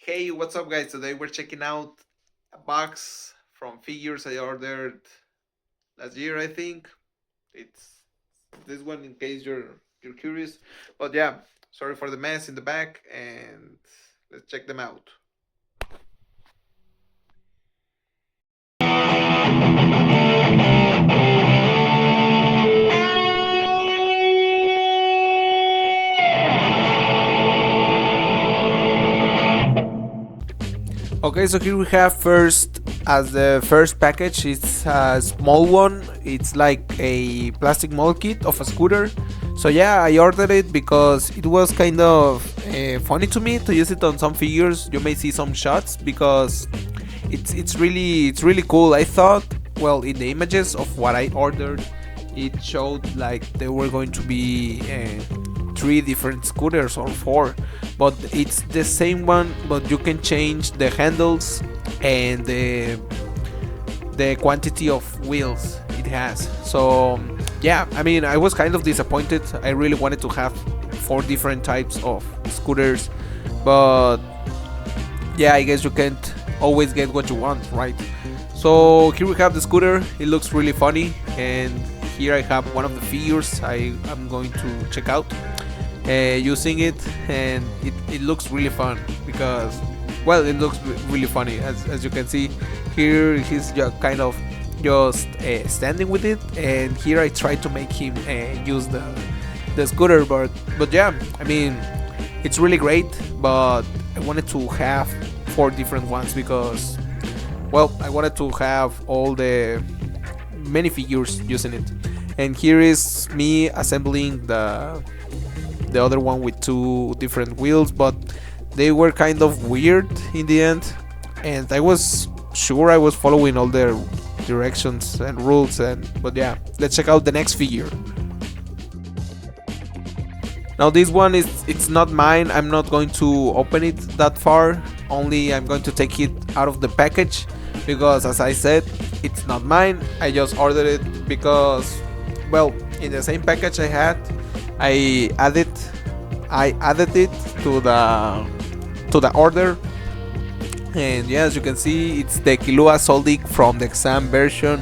Hey, what's up, guys? Today we're checking out a box from figures I ordered last year. I think it's this one, in case you're curious. But yeah, sorry for the mess in the back, and let's check them out. Okay, so here we have first, as the first package, it's a small one. It's like a plastic mold kit of a scooter. So yeah, I ordered it because it was kind of funny to me to use it on some figures. You may see some shots because it's really cool. I thought, well, in the images of what I ordered, it showed like there were going to be three different scooters or four, but it's the same one, but you can change the handles and the quantity of wheels it has. So yeah, I mean, I was kind of disappointed. I really wanted to have four different types of scooters, but yeah, I guess you can't always get what you want, right? So here we have the scooter. It looks really funny, and here I have one of the figures I am going to check out using it, and it looks really fun because, well, it looks really funny. As you can see here, he's just kind of just standing with it, and here I try to make him use the scooter, but yeah, I mean, it's really great, but I wanted to have four different ones because, well, I wanted to have all the many figures using it. And here is me assembling the other one with two different wheels, but they were kind of weird in the end, and I was sure I was following all the directions and rules, but yeah, let's check out the next figure. Now this one it's not mine. I'm not going to open it that far. Only I'm going to take it out of the package because, as I said, it's not mine. I just ordered it because, well, in the same package I added it to the order. And yeah, as you can see, it's the Kilua Soldic from the exam version,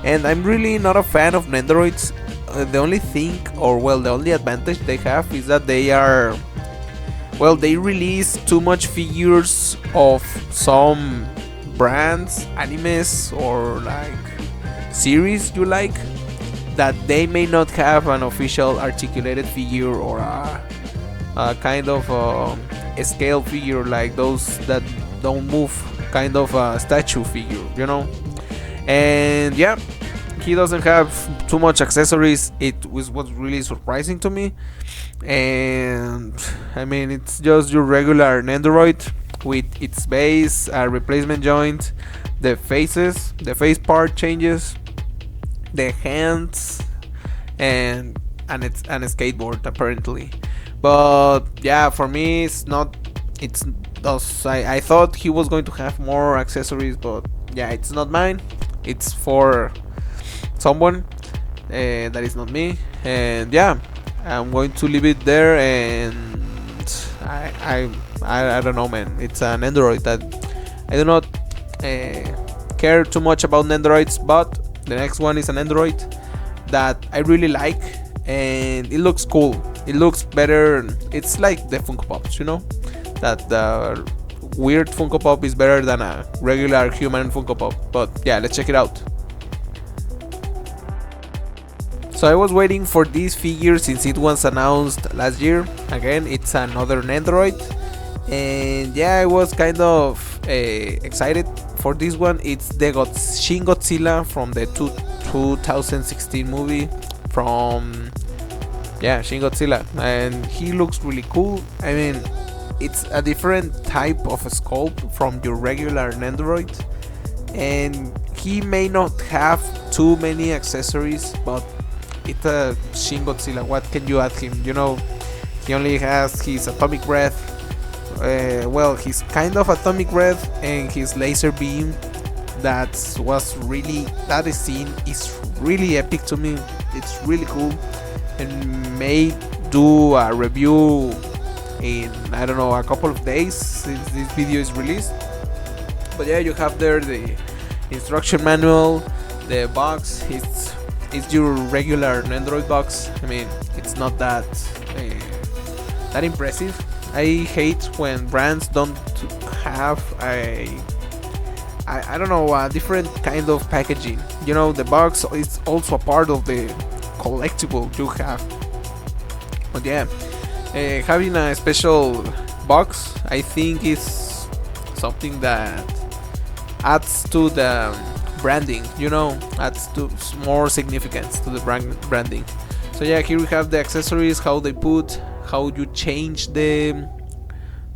and I'm really not a fan of Nendoroids. The only thing, or well, the only advantage they have is that they are, well, they release too much figures of some brands, animes, or like series you like, that they may not have an official articulated figure or a kind of a scale figure, like those that don't move, kind of a statue figure, you know. And yeah, he doesn't have too much accessories. It was what's really surprising to me. And I mean, it's just your regular Nendoroid with its base, a replacement joint, the face part changes, the hands, and it's and a skateboard apparently. But yeah, for me it's not. It's I thought he was going to have more accessories, but yeah, it's not mine. It's for someone that is not me, and yeah, I'm going to leave it there. And I don't know, man. It's an Android that I do not care too much about Nendoroids, but the next one is an Android that I really like, and it looks cool. It looks better. It's like the Funko Pops, you know, that the weird Funko Pop is better than a regular human Funko Pop. But yeah, let's check it out. So I was waiting for this figure since it was announced last year. Again, it's another Nendoroid, and yeah, I was kind of excited for this one. It's the Shin Godzilla from the 2016 movie from, yeah, Shin Godzilla, and he looks really cool. I mean, it's a different type of a sculpt from your regular Nendoroid, and he may not have too many accessories, but it's a Shin Godzilla. What can you add him? You know, he only has his atomic breath. Well, his kind of atomic breath and his laser beam. That scene is really epic to me. It's really cool, and may do a review in, I don't know, a couple of days since this video is released. But yeah, you have there the instruction manual, the box. It's your regular Nendoroid box. I mean, it's not that impressive. I hate when brands don't have I don't know, a different kind of packaging. You know, the box is also a part of the collectible you have. But yeah, having a special box, I think, is something that adds to the branding, you know, adds to more significance to the branding. So yeah, here we have the accessories, how you change the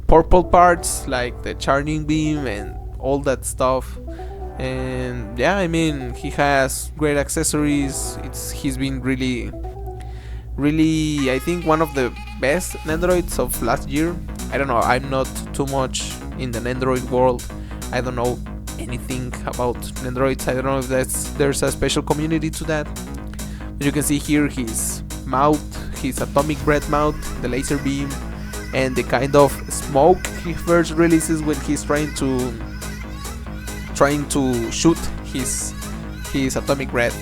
purple parts like the charging beam and all that stuff. And yeah, I mean, he has great accessories. He's been really, I think, one of the best Nendoroids of last year. I don't know, I'm not too much in the Nendoroid world. I don't know anything about Nendoroids. I don't know if there's a special community to that. But you can see here his mouth, his atomic breath mouth, the laser beam, and the kind of smoke he first releases when he's trying to shoot his atomic breath.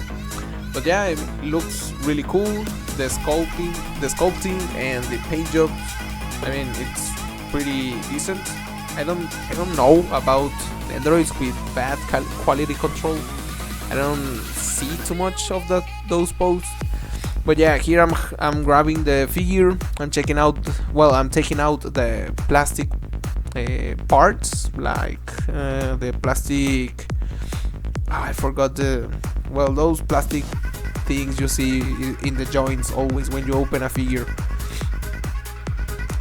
But yeah, it looks really cool. The sculpting and the paint jobs, I mean, it's pretty decent. I don't know about Nendoroids with bad quality control. I don't see too much of those posts. But yeah, here I'm grabbing the figure. I'm taking out the plastic parts, like the plastic. I forgot those plastic things you see in the joints always when you open a figure.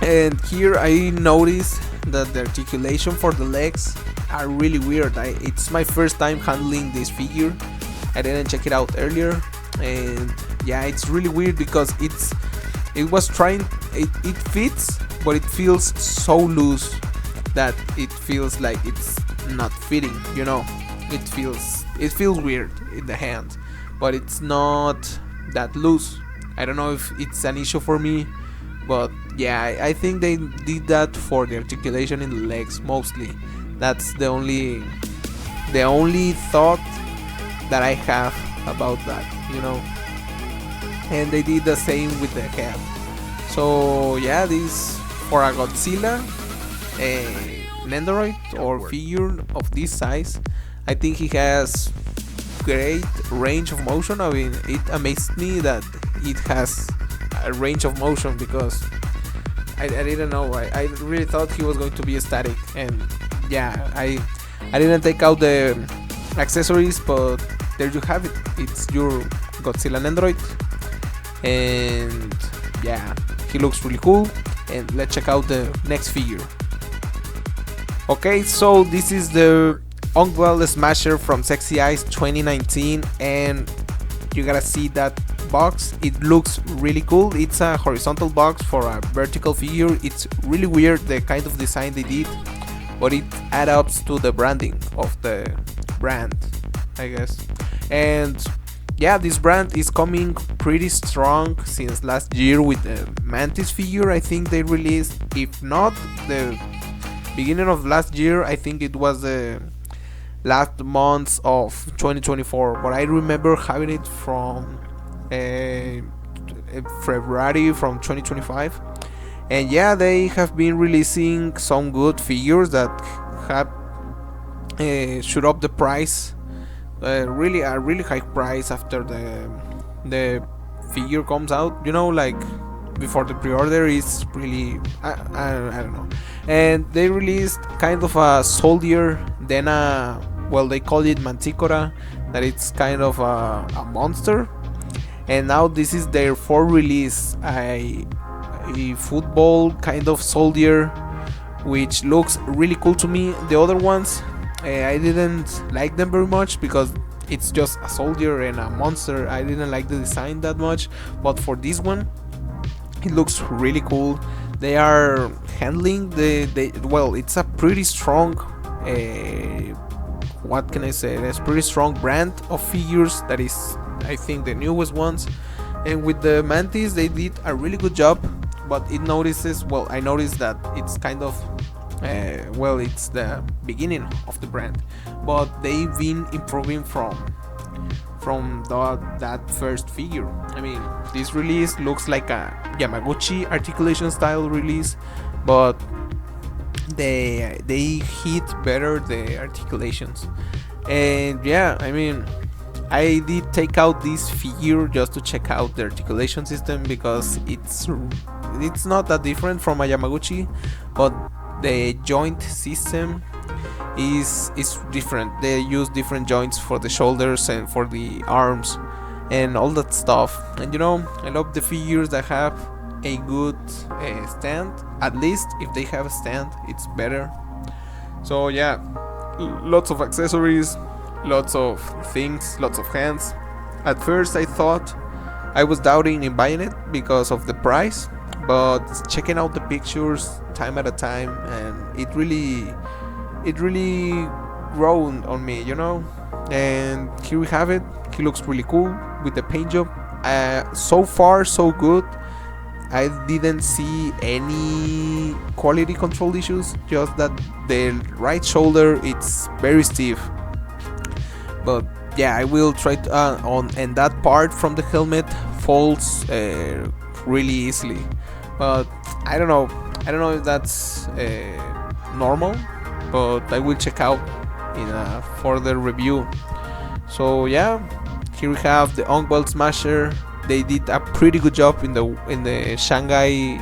And here I noticed that the articulation for the legs are really weird. It's my first time handling this figure. I didn't check it out earlier, and yeah, it's really weird because it fits, but it feels so loose that it feels like it's not fitting, you know. It feels weird in the hand, but it's not that loose. I don't know if it's an issue for me, but yeah, I think they did that for the articulation in the legs mostly. That's the only thought that I have about that, you know. And they did the same with the head. So yeah, this for a Godzilla, a Nendoroid or figure of this size, I think he has great range of motion. I mean, it amazed me that it has a range of motion, because I didn't know. I really thought he was going to be static. And yeah, I didn't take out the accessories, but there you have it. It's your Godzilla Nendoroid, and yeah, he looks really cool. And let's check out the next figure. Okay, so this is the Ungwell Smasher from SEXYICE2019, and you gotta see that box. It looks really cool. It's a horizontal box for a vertical figure. It's really weird, the kind of design they did, but it adds up to the branding of the brand, I guess. And yeah, this brand is coming pretty strong since last year with the Mantis figure. I think they released, if not the beginning of last year, I think it was the last months of 2024, but I remember having it from February from 2025. And yeah, they have been releasing some good figures that have shoot up the price, really a really high price after the figure comes out, you know, like before the pre-order is really I don't know. And they released kind of a soldier, then they call it Manticora, that it's kind of a monster. And now this is their fourth release, a football kind of soldier, which looks really cool to me. The other ones, I didn't like them very much because it's just a soldier and a monster. I didn't like the design that much, but for this one, it looks really cool. They are handling it's a pretty strong, what can I say? It's pretty strong brand of figures that is, I think, the newest ones. And with the Mantis, they did a really good job but it notices, well, I noticed that it's kind of well, it's the beginning of the brand, but they've been improving from that first figure. I mean, this release looks like a Yamaguchi articulation style release, but they hit better the articulations. And yeah, I mean, I did take out this figure just to check out the articulation system, because it's not that different from a Yamaguchi, but the joint system is different. They use different joints for the shoulders and for the arms and all that stuff. And you know, I love the figures that have a good stand. At least if they have a stand, it's better. So yeah, lots of accessories, lots of things, lots of hands. At first I thought, I was doubting in buying it because of the price, but checking out the pictures time at a time, and it really grown on me, you know. And here we have it. He looks really cool with the paint job. So far so good. I didn't see any quality control issues, just that the right shoulder, it's very stiff. But yeah, I will try to and that part from the helmet folds really easily. But I don't know if that's normal, but I will check out in a further review. So yeah, here we have the Ongwell Smasher. They did a pretty good job in the Shanghai.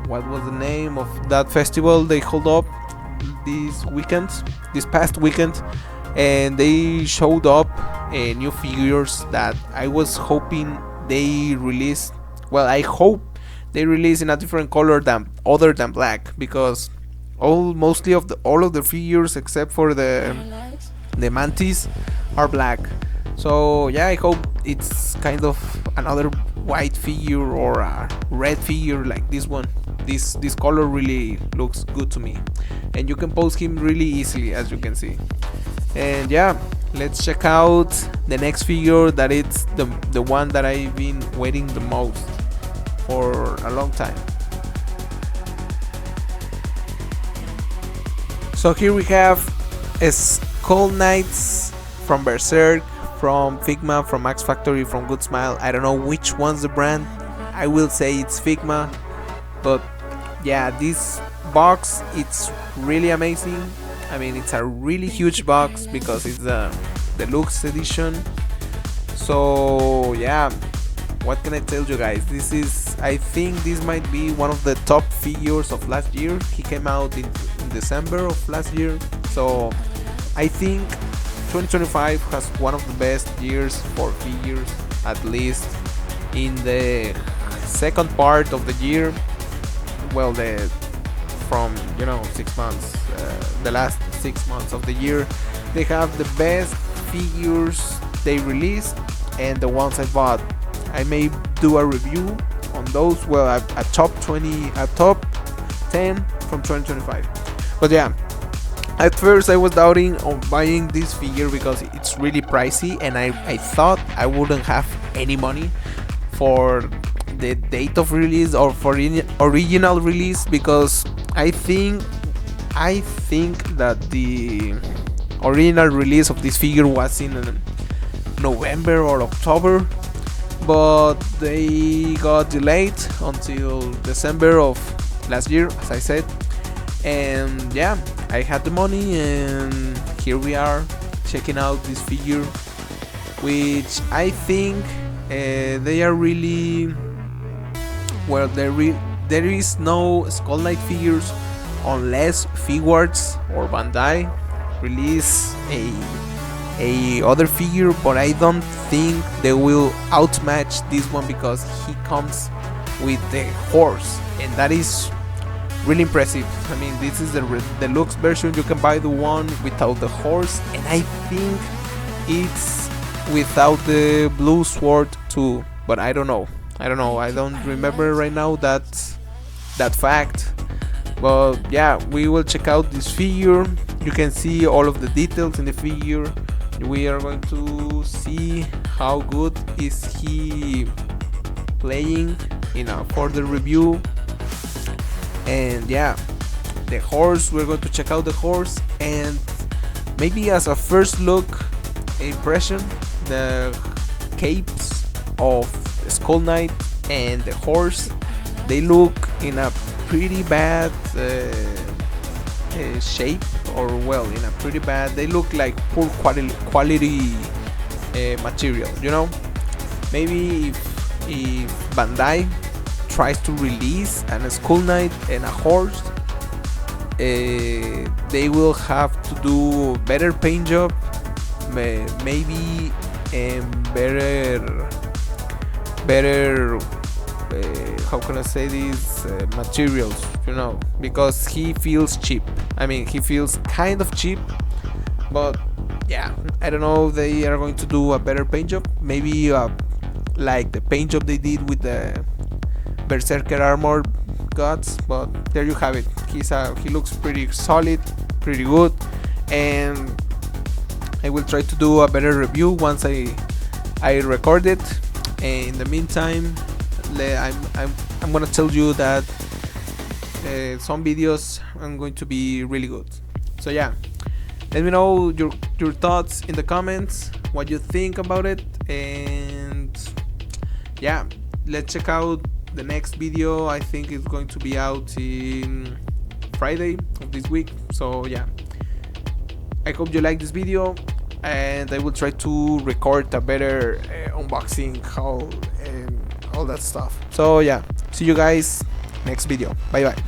What was the name of that festival they hold up this past weekend? And they showed up new figures that I was hoping they release. Well, I hope they release in a different color other than black, because all of the figures except for the mantis are black. So yeah, I hope it's kind of another white figure or a red figure like this one. This color really looks good to me, and you can pose him really easily, as you can see. And yeah, let's check out the next figure, that it's the one that I've been waiting the most for a long time. So here we have Skull Knights from Berserk, from Figma, from Max Factory, from Good Smile. I don't know which one's the brand. I will say it's Figma, but yeah, this box, it's really amazing. I mean, it's a really huge box because it's the deluxe edition. So yeah, what can I tell you guys? I think this might be one of the top figures of last year. He came out in December of last year, so I think 2025 has one of the best years for figures, at least in the second part of the year. Well, from 6 months, the last 6 months of the year, they have the best figures they released, and the ones I bought. I may do a review on those. Well, a top 10 from 2025. But yeah, at first I was doubting on buying this figure because it's really pricey, and I thought I wouldn't have any money for the date of release or for original release, because I think that the original release of this figure was in November or October, but they got delayed until December of last year, as I said. And yeah, I had the money, and here we are checking out this figure, which I think they are really well. There is no Skull Knight figures unless Figuarts or Bandai release a other figure, but I don't think they will outmatch this one because he comes with the horse, and that is really impressive. I mean, this is the deluxe version. You can buy the one without the horse, and I think it's without the blue sword too, but I don't know. I don't remember right now that fact. But yeah, we will check out this figure. You can see all of the details in the figure. We are going to see how good is he playing in a further review. And yeah, the horse, we're going to check out the horse, and maybe as a first look impression, the capes of Skull Knight and the horse, they look in a pretty bad shape, or well, in a pretty bad, they look like poor quality material, you know. Maybe if Bandai tries to release a Skull Knight and a horse, they will have to do better paint job, maybe better how can I say this, materials, you know, because he feels cheap. I mean, he feels kind of cheap, but yeah, I don't know if they are going to do a better paint job, maybe like the paint job they did with the Berserker Armor gods. But there you have it. He looks pretty solid, pretty good, and I will try to do a better review once I record it. And in the meantime, I'm gonna tell you that some videos are going to be really good. So yeah, let me know your thoughts in the comments, what you think about it, and yeah, let's check out the next video. I think it's going to be out in Friday of this week. So yeah, I hope you like this video, and I will try to record a better unboxing haul and all that stuff. So yeah, see you guys next video. Bye bye.